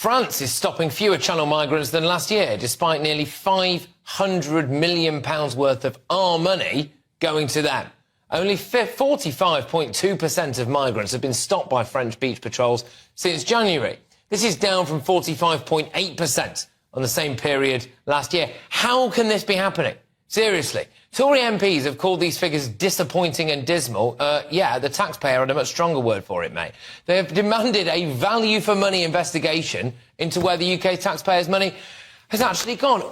France is stopping fewer channel migrants than last year, despite nearly £500 million worth of our money going to them. Only 45.2% of migrants have been stopped by French beach patrols since January. This is down from 45.8% on the same period last year. How can this be happening? Seriously. Tory MPs have called these figures disappointing and dismal. Yeah, the taxpayer had a much stronger word for it, mate. They have demanded a value-for-money investigation into where the UK taxpayers' money has actually gone.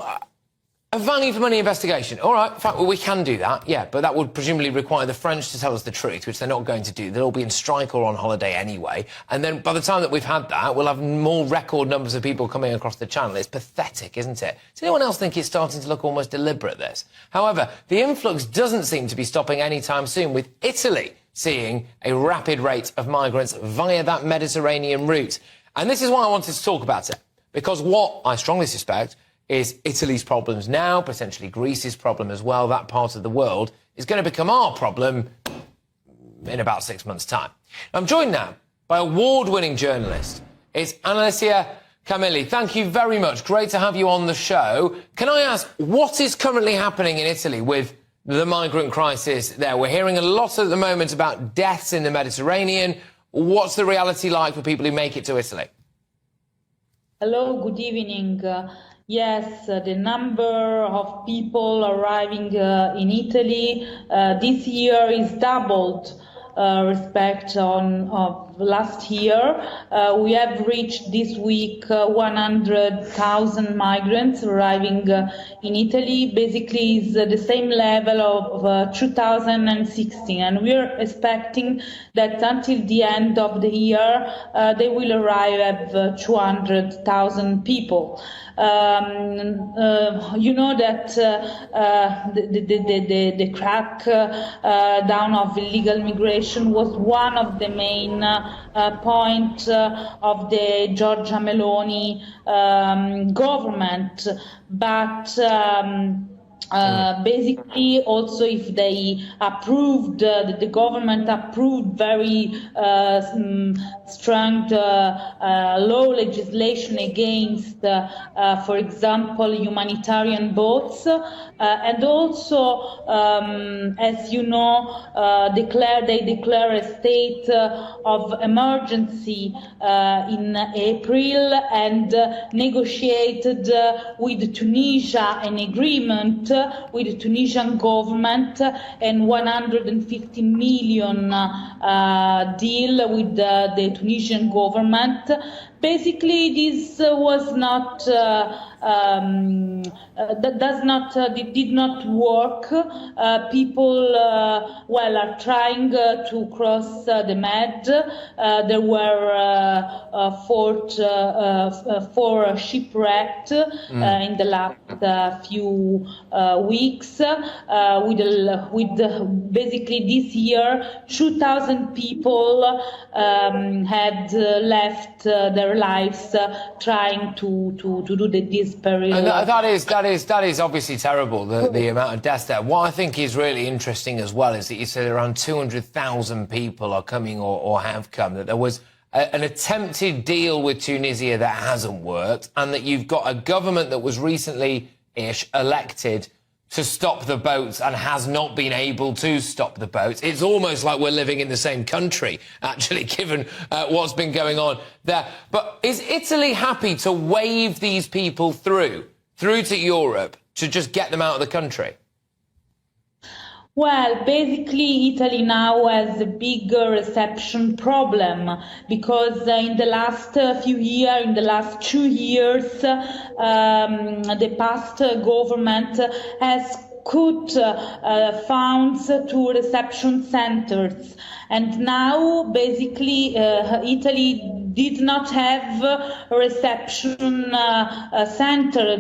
A value-for-money investigation. All right, in fact, well, we can do that, yeah, but that would presumably require the French to tell us the truth, which they're not going to do. They'll all be in strike or on holiday anyway. And then by the time that we've had that, we'll have more record numbers of people coming across the channel. It's pathetic, isn't it? Does anyone else think it's starting to look almost deliberate, this? However, the influx doesn't seem to be stopping anytime soon, with Italy seeing a rapid rate of migrants via that Mediterranean route. And this is why I wanted to talk about it, because what I strongly suspect is Italy's problems now, potentially Greece's problem as well, that part of the world, is going to become our problem in about 6 months' time. I'm joined now by award-winning journalist. It's Annalisa Camilli. Thank you very much. Great to have you on the show. Can I ask, what is currently happening in Italy with the migrant crisis there? We're hearing a lot at the moment about deaths in the Mediterranean. What's the reality like for people who make it to Italy? Hello, good evening. Yes, the number of people arriving in Italy this year is doubled respect of last year. We have reached this week 100,000 migrants arriving in Italy. Basically, is the same level of 2016, and we're expecting that until the end of the year they will arrive at 200,000 people. You know that the crack down of illegal migration was one of the main points of the Giorgia Meloni government, but basically, also if they approved, the government approved very strong law legislation against, for example, humanitarian boats, and also, as you know, they declare a state of emergency in April, and negotiated with Tunisia an agreement with the Tunisian government and 150 million deal with the Tunisian government. Basically, this was not did not work. People are trying to cross the Med. There were four shipwrecked in the last few weeks. With basically this year, 2,000 people had left their lives trying to do this period. And that is obviously terrible, the amount of deaths there. What I think is really interesting as well is that you said around 200,000 people are coming or have come, that there was an attempted deal with Tunisia that hasn't worked, and that you've got a government that was recently-ish elected to stop the boats and has not been able to stop the boats. It's almost like we're living in the same country, actually, given what's been going on there. But is Italy happy to wave these people through to Europe to just get them out of the country? Well, basically, Italy now has a big reception problem, because in the last few years, in the last 2 years, the past government has cut funds to reception centers, and now basically Italy did not have a reception center.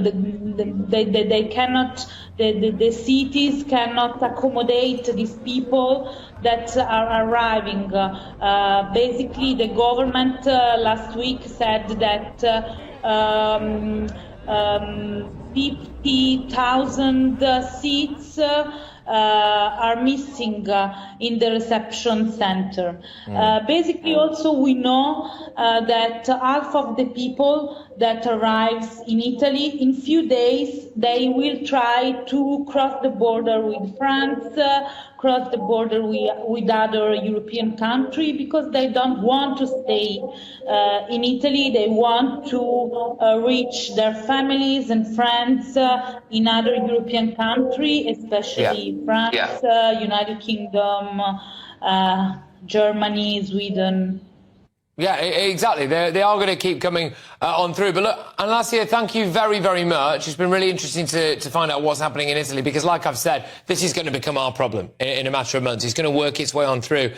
They cannot. The cities cannot accommodate these people that are arriving. Basically, the government last week said that 50,000 seats are missing in the reception center. Basically, also we know that half of the people that arrives in Italy, in few days, they will try to cross the border with France, cross the border with other European country, because they don't want to stay in Italy. They want to reach their families and friends in other European country, especially France, United Kingdom, Germany, Sweden. Yeah, exactly. They are going to keep coming on through. But look, Annalisa, thank you very, very much. It's been really interesting to find out what's happening in Italy, because like I've said, this is going to become our problem in a matter of months. It's going to work its way on through.